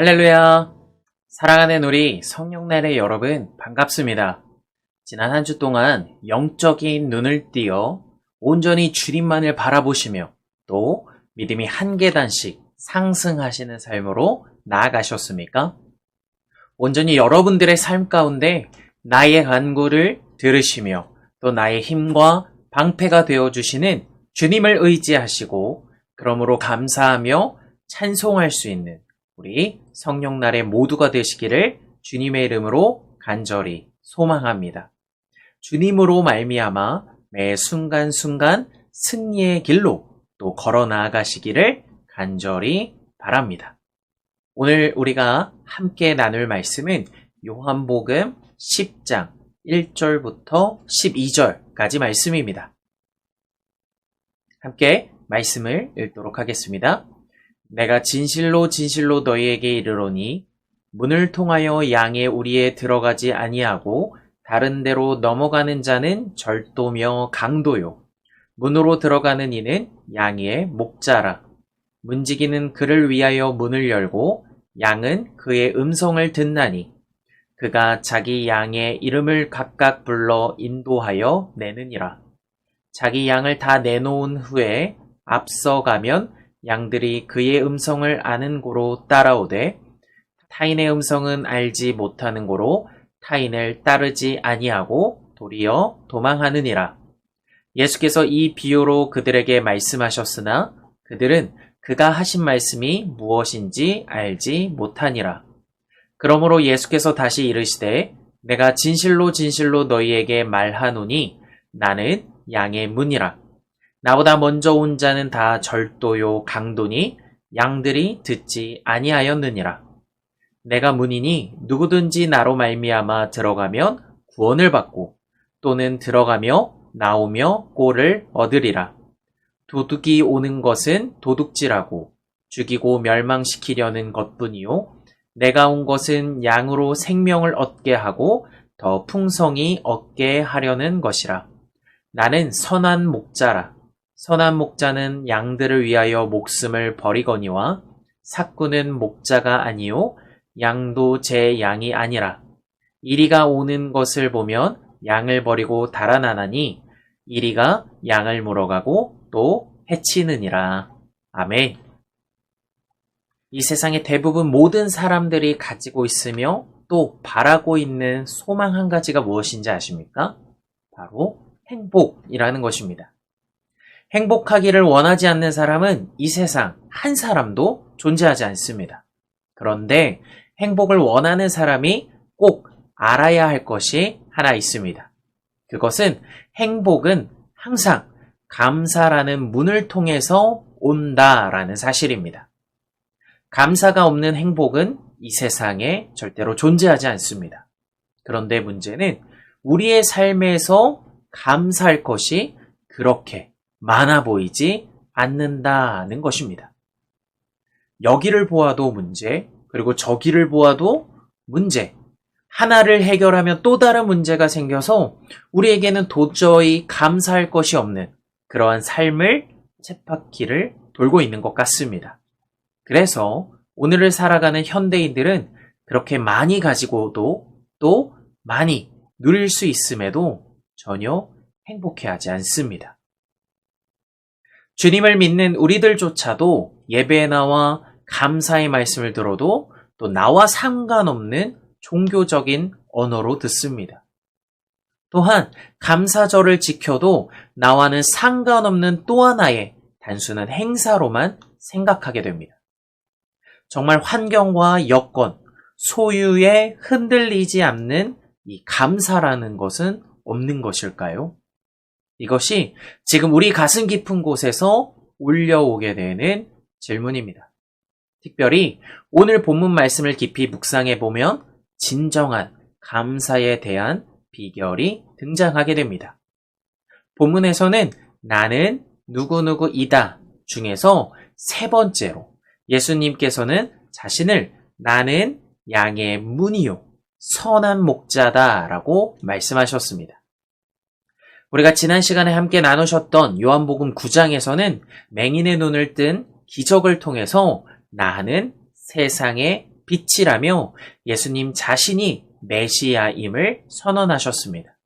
할렐루야! 사랑하는 우리 성령날의 여러분 반갑습니다. 지난 한 주 동안 영적인 눈을 띄어 온전히 주님만을 바라보시며 또 믿음이 한 계단씩 상승하시는 삶으로 나아가셨습니까? 온전히 여러분들의 삶 가운데 나의 간구를 들으시며 또 나의 힘과 방패가 되어주시는 주님을 의지하시고 그러므로 감사하며 찬송할 수 있는 우리 성령날의 모두가 되시기를 주님의 이름으로 간절히 소망합니다. 주님으로 말미암아 매 순간순간 승리의 길로 또 걸어 나아가시기를 간절히 바랍니다. 오늘 우리가 함께 나눌 말씀은 요한복음 10장 1절부터 12절까지 말씀입니다. 함께 말씀을 읽도록 하겠습니다. 내가 진실로 진실로 너희에게 이르노니 문을 통하여 양의 우리에 들어가지 아니하고 다른 데로 넘어가는 자는 절도며 강도요. 문으로 들어가는 이는 양의 목자라. 문지기는 그를 위하여 문을 열고 양은 그의 음성을 듣나니 그가 자기 양의 이름을 각각 불러 인도하여 내느니라. 자기 양을 다 내놓은 후에 앞서가면 양들이 그의 음성을 아는 고로 따라오되 타인의 음성은 알지 못하는 고로 타인을 따르지 아니하고 도리어 도망하느니라. 예수께서 이 비유로 그들에게 말씀하셨으나 그들은 그가 하신 말씀이 무엇인지 알지 못하니라. 그러므로 예수께서 다시 이르시되 내가 진실로 진실로 너희에게 말하노니 나는 양의 문이라. 나보다 먼저 온 자는 다 절도요 강도니 양들이 듣지 아니하였느니라. 내가 문이니 누구든지 나로 말미암아 들어가면 구원을 받고 또는 들어가며 나오며 꼴을 얻으리라. 도둑이 오는 것은 도둑질하고 죽이고 멸망시키려는 것뿐이요 내가 온 것은 양으로 생명을 얻게 하고 더 풍성히 얻게 하려는 것이라. 나는 선한 목자라. 선한 목자는 양들을 위하여 목숨을 버리거니와 삭구는 목자가 아니요 양도 제 양이 아니라. 이리가 오는 것을 보면 양을 버리고 달아나나니 이리가 양을 물어가고 또 해치느니라. 아멘. 이 세상의 대부분 모든 사람들이 가지고 있으며 또 바라고 있는 소망 한 가지가 무엇인지 아십니까? 바로 행복이라는 것입니다. 행복하기를 원하지 않는 사람은 이 세상 한 사람도 존재하지 않습니다. 그런데 행복을 원하는 사람이 꼭 알아야 할 것이 하나 있습니다. 그것은 행복은 항상 감사라는 문을 통해서 온다라는 사실입니다. 감사가 없는 행복은 이 세상에 절대로 존재하지 않습니다. 그런데 문제는 우리의 삶에서 감사할 것이 그렇게 많아 보이지 않는다는 것입니다. 여기를 보아도 문제, 그리고 저기를 보아도 문제. 하나를 해결하면 또 다른 문제가 생겨서 우리에게는 도저히 감사할 것이 없는 그러한 삶을 쳇바퀴를 돌고 있는 것 같습니다. 그래서 오늘을 살아가는 현대인들은 그렇게 많이 가지고도 또 많이 누릴 수 있음에도 전혀 행복해하지 않습니다. 주님을 믿는 우리들조차도 예배에 나와 감사의 말씀을 들어도 또 나와 상관없는 종교적인 언어로 듣습니다. 또한 감사절을 지켜도 나와는 상관없는 또 하나의 단순한 행사로만 생각하게 됩니다. 정말 환경과 여건, 소유에 흔들리지 않는 이 감사라는 것은 없는 것일까요? 이것이 지금 우리 가슴 깊은 곳에서 울려오게 되는 질문입니다. 특별히 오늘 본문 말씀을 깊이 묵상해 보면 진정한 감사에 대한 비결이 등장하게 됩니다. 본문에서는 나는 누구누구이다 중에서 세 번째로 예수님께서는 자신을 나는 양의 문이요 선한 목자다 라고 말씀하셨습니다. 우리가 지난 시간에 함께 나누셨던 요한복음 9장에서는 맹인의 눈을 뜬 기적을 통해서 나는 세상의 빛이라며 예수님 자신이 메시아임을 선언하셨습니다.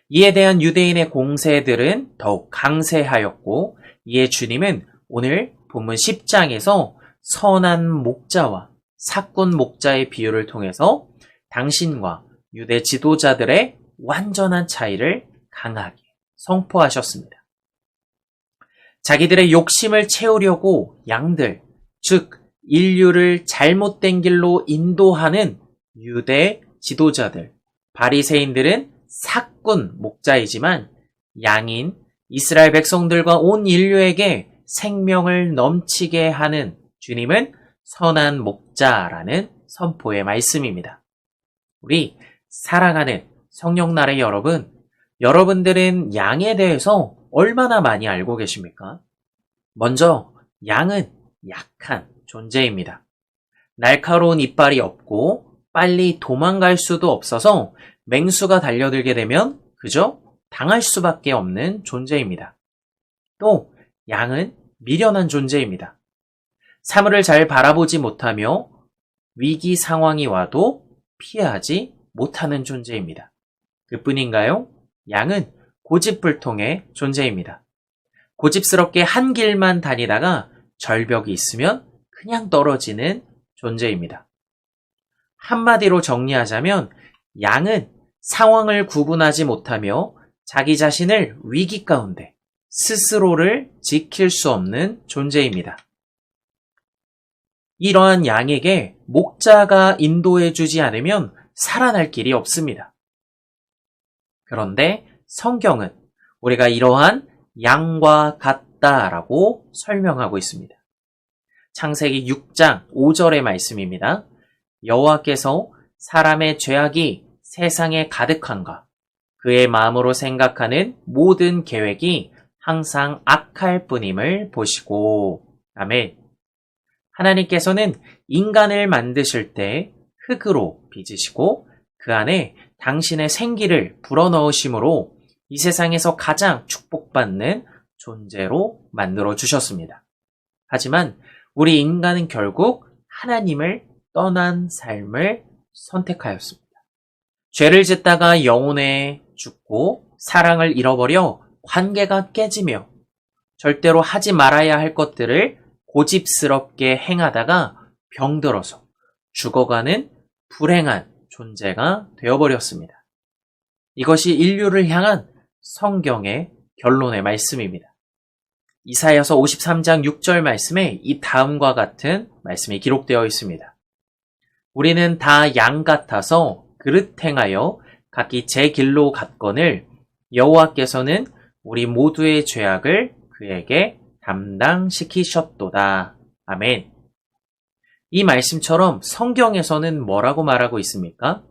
이에 대한 유대인의 공세들은 더욱 강세하였고, 이에 주님은 오늘 본문 10장에서 선한 목자와 사꾼 목자의 비유를 통해서 당신과 유대 지도자들의 완전한 차이를 강하게 선포하셨습니다. 자기들의 욕심을 채우려고 양들, 즉 인류를 잘못된 길로 인도하는 유대 지도자들, 바리새인들은 사꾼 목자이지만 양인 이스라엘 백성들과 온 인류에게 생명을 넘치게 하는 주님은 선한 목자라는 선포의 말씀입니다. 우리 사랑하는 성령나라의 여러분, 여러분들은 양에 대해서 얼마나 많이 알고 계십니까? 먼저 양은 약한 존재입니다. 날카로운 이빨이 없고 빨리 도망갈 수도 없어서 맹수가 달려들게 되면 그저 당할 수밖에 없는 존재입니다. 또 양은 미련한 존재입니다. 사물을 잘 바라보지 못하며 위기 상황이 와도 피하지 못하는 존재입니다. 그뿐인가요? 양은 고집불통의 존재입니다. 고집스럽게 한 길만 다니다가 절벽이 있으면 그냥 떨어지는 존재입니다. 한마디로 정리하자면 양은 상황을 구분하지 못하며 자기 자신을 위기 가운데 스스로를 지킬 수 없는 존재입니다. 이러한 양에게 목자가 인도해 주지 않으면 살아날 길이 없습니다. 그런데 성경은 우리가 이러한 양과 같다라고 설명하고 있습니다. 창세기 6장 5절의 말씀입니다. 여호와께서 사람의 죄악이 세상에 가득한가? 그의 마음으로 생각하는 모든 계획이 항상 악할 뿐임을 보시고. 아멘. 하나님께서는 인간을 만드실 때 흙으로 빚으시고 그 안에 당신의 생기를 불어넣으심으로 이 세상에서 가장 축복받는 존재로 만들어 주셨습니다. 하지만 우리 인간은 결국 하나님을 떠난 삶을 선택하였습니다. 죄를 짓다가 영혼에 죽고 사랑을 잃어버려 관계가 깨지며 절대로 하지 말아야 할 것들을 고집스럽게 행하다가 병들어서 죽어가는 불행한 존재가 되어버렸습니다. 이것이 인류를 향한 성경의 결론의 말씀입니다. 이사야서 53장 6절 말씀에 이 다음과 같은 말씀이 기록되어 있습니다. 우리는 다 양 같아서 그릇 행하여 각기 제 길로 갔거늘 여호와께서는 우리 모두의 죄악을 그에게 담당시키셨도다. 아멘. 이 말씀처럼 성경에서는 뭐라고 말하고 있습니까?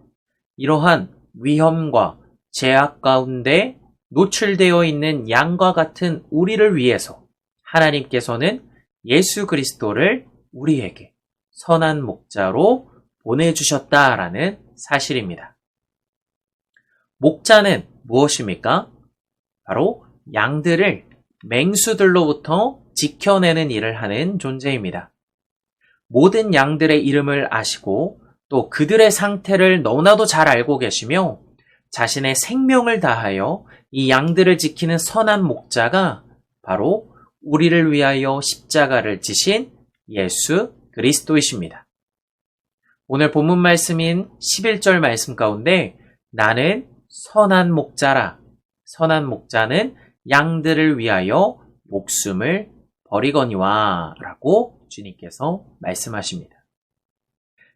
이러한 위험과 죄악 가운데 노출되어 있는 양과 같은 우리를 위해서 하나님께서는 예수 그리스도를 우리에게 선한 목자로 보내주셨다라는 사실입니다. 목자는 무엇입니까? 바로 양들을 맹수들로부터 지켜내는 일을 하는 존재입니다. 모든 양들의 이름을 아시고 또 그들의 상태를 너무나도 잘 알고 계시며 자신의 생명을 다하여 이 양들을 지키는 선한 목자가 바로 우리를 위하여 십자가를 지신 예수 그리스도이십니다. 오늘 본문 말씀인 11절 말씀 가운데 나는 선한 목자라. 선한 목자는 양들을 위하여 목숨을 버리거니와 라고 주님께서 말씀하십니다.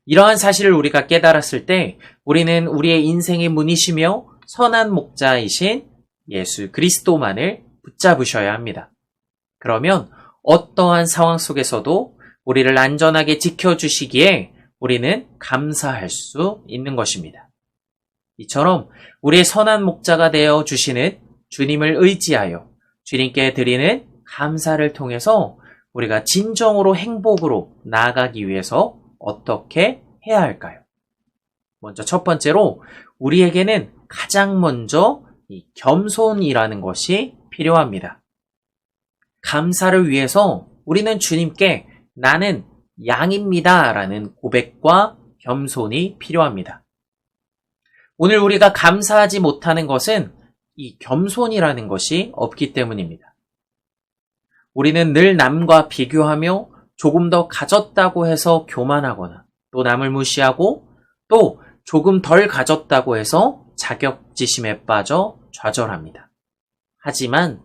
이러한 사실을 우리가 깨달았을 때 우리는 우리의 인생의 문이시며 선한 목자이신 예수 그리스도만을 붙잡으셔야 합니다. 그러면 어떠한 상황 속에서도 우리를 안전하게 지켜주시기에 우리는 감사할 수 있는 것입니다. 이처럼 우리의 선한 목자가 되어 주시는 주님을 의지하여 주님께 드리는 감사를 통해서 우리가 진정으로 행복으로 나아가기 위해서 어떻게 해야 할까요? 먼저 첫 번째로 우리에게는 가장 먼저 이 겸손이라는 것이 필요합니다. 감사를 위해서 우리는 주님께 나는 양입니다. 라는 고백과 겸손이 필요합니다. 오늘 우리가 감사하지 못하는 것은 이 겸손이라는 것이 없기 때문입니다. 우리는 늘 남과 비교하며 조금 더 가졌다고 해서 교만하거나 또 남을 무시하고 또 조금 덜 가졌다고 해서 자격지심에 빠져 좌절합니다. 하지만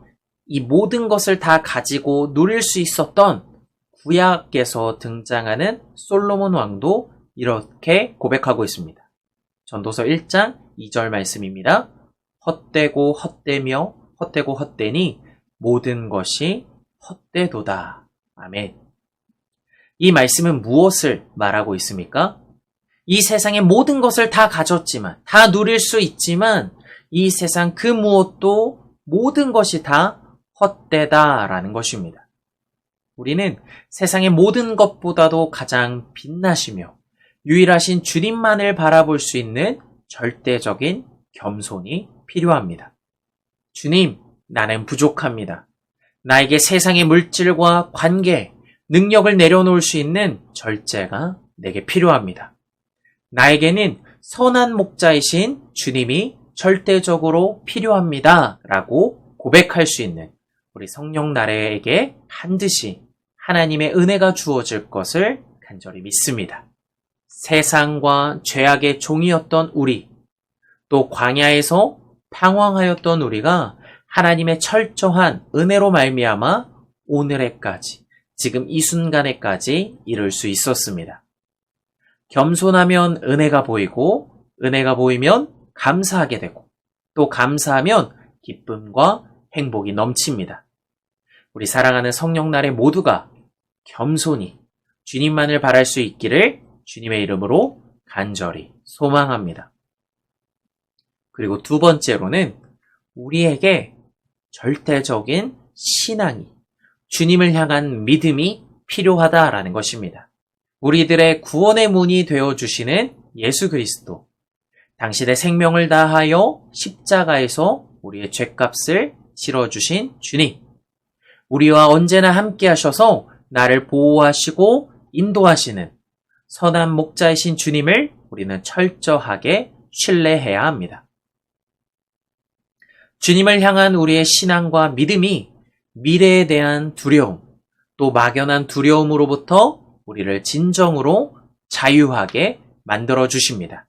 이 모든 것을 다 가지고 누릴 수 있었던 구약에서 등장하는 솔로몬 왕도 이렇게 고백하고 있습니다. 전도서 1장 2절 말씀입니다. 헛되고 헛되며 헛되고 헛되니 모든 것이 헛되도다. 아멘. 이 말씀은 무엇을 말하고 있습니까? 이 세상의 모든 것을 다 가졌지만, 다 누릴 수 있지만 이 세상 그 무엇도 모든 것이 다 헛되다라는 것입니다. 우리는 세상의 모든 것보다도 가장 빛나시며 유일하신 주님만을 바라볼 수 있는 절대적인 겸손이 필요합니다. 주님, 나는 부족합니다. 나에게 세상의 물질과 관계, 능력을 내려놓을 수 있는 절제가 내게 필요합니다. 나에게는 선한 목자이신 주님이 절대적으로 필요합니다. 라고 고백할 수 있는 우리 성령 나래에게 반드시 하나님의 은혜가 주어질 것을 간절히 믿습니다. 세상과 죄악의 종이었던 우리, 또 광야에서 방황하였던 우리가 하나님의 철저한 은혜로 말미암아 오늘에까지, 지금 이 순간에까지 이룰 수 있었습니다. 겸손하면 은혜가 보이고, 은혜가 보이면 감사하게 되고, 또 감사하면 기쁨과 행복이 넘칩니다. 우리 사랑하는 성령날의 모두가 겸손히 주님만을 바랄 수 있기를 주님의 이름으로 간절히 소망합니다. 그리고 두 번째로는 우리에게 절대적인 신앙이, 주님을 향한 믿음이 필요하다라는 것입니다. 우리들의 구원의 문이 되어주시는 예수 그리스도, 당신의 생명을 다하여 십자가에서 우리의 죄값을 치러주신 주님, 우리와 언제나 함께 하셔서 나를 보호하시고 인도하시는 선한 목자이신 주님을 우리는 철저하게 신뢰해야 합니다. 주님을 향한 우리의 신앙과 믿음이 미래에 대한 두려움, 또 막연한 두려움으로부터 우리를 진정으로 자유하게 만들어 주십니다.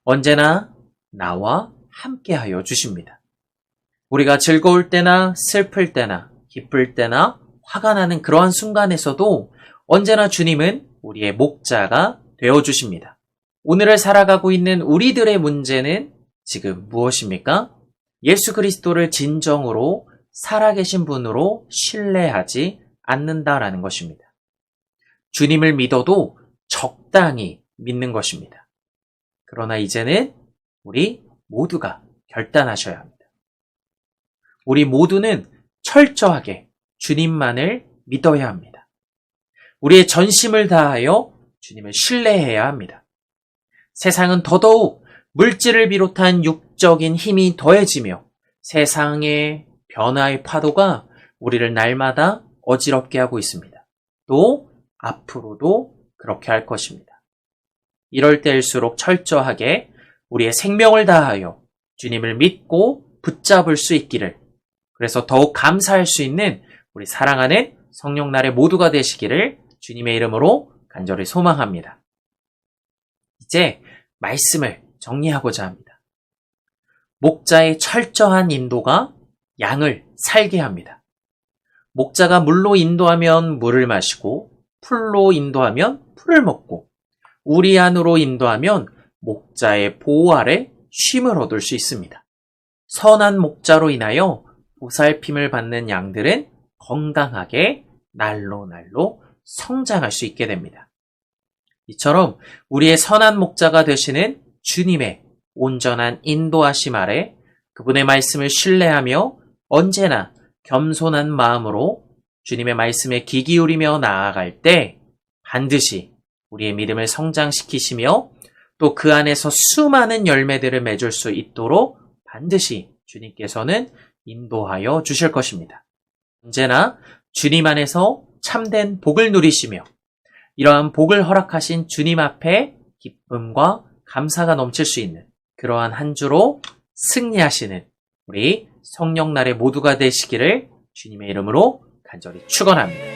언제나 나와 함께하여 주십니다. 우리가 즐거울 때나 슬플 때나 기쁠 때나 화가 나는 그러한 순간에서도 언제나 주님은 우리의 목자가 되어 주십니다. 오늘을 살아가고 있는 우리들의 문제는 지금 무엇입니까? 예수 그리스도를 진정으로 살아계신 분으로 신뢰하지 않는다라는 것입니다. 주님을 믿어도 적당히 믿는 것입니다. 그러나 이제는 우리 모두가 결단하셔야 합니다. 우리 모두는 철저하게 주님만을 믿어야 합니다. 우리의 전심을 다하여 주님을 신뢰해야 합니다. 세상은 더더욱 물질을 비롯한 육적인 힘이 더해지며 세상의 변화의 파도가 우리를 날마다 어지럽게 하고 있습니다. 또 앞으로도 그렇게 할 것입니다. 이럴 때일수록 철저하게 우리의 생명을 다하여 주님을 믿고 붙잡을 수 있기를, 그래서 더욱 감사할 수 있는 우리 사랑하는 성령날의 모두가 되시기를 주님의 이름으로 간절히 소망합니다. 이제 말씀을 정리하고자 합니다. 목자의 철저한 인도가 양을 살게 합니다. 목자가 물로 인도하면 물을 마시고, 풀로 인도하면 풀을 먹고, 우리 안으로 인도하면 목자의 보호 아래 쉼을 얻을 수 있습니다. 선한 목자로 인하여 보살핌을 받는 양들은 건강하게 날로 성장할 수 있게 됩니다. 이처럼 우리의 선한 목자가 되시는 주님의 온전한 인도하심 아래 그분의 말씀을 신뢰하며 언제나 겸손한 마음으로 주님의 말씀에 귀 기울이며 나아갈 때 반드시 우리의 믿음을 성장시키시며 또 그 안에서 수많은 열매들을 맺을 수 있도록 반드시 주님께서는 인도하여 주실 것입니다. 언제나 주님 안에서 참된 복을 누리시며 이러한 복을 허락하신 주님 앞에 기쁨과 감사가 넘칠 수 있는 그러한 한 주로 승리하시는 우리 성령날의 모두가 되시기를 주님의 이름으로 간절히 축원합니다.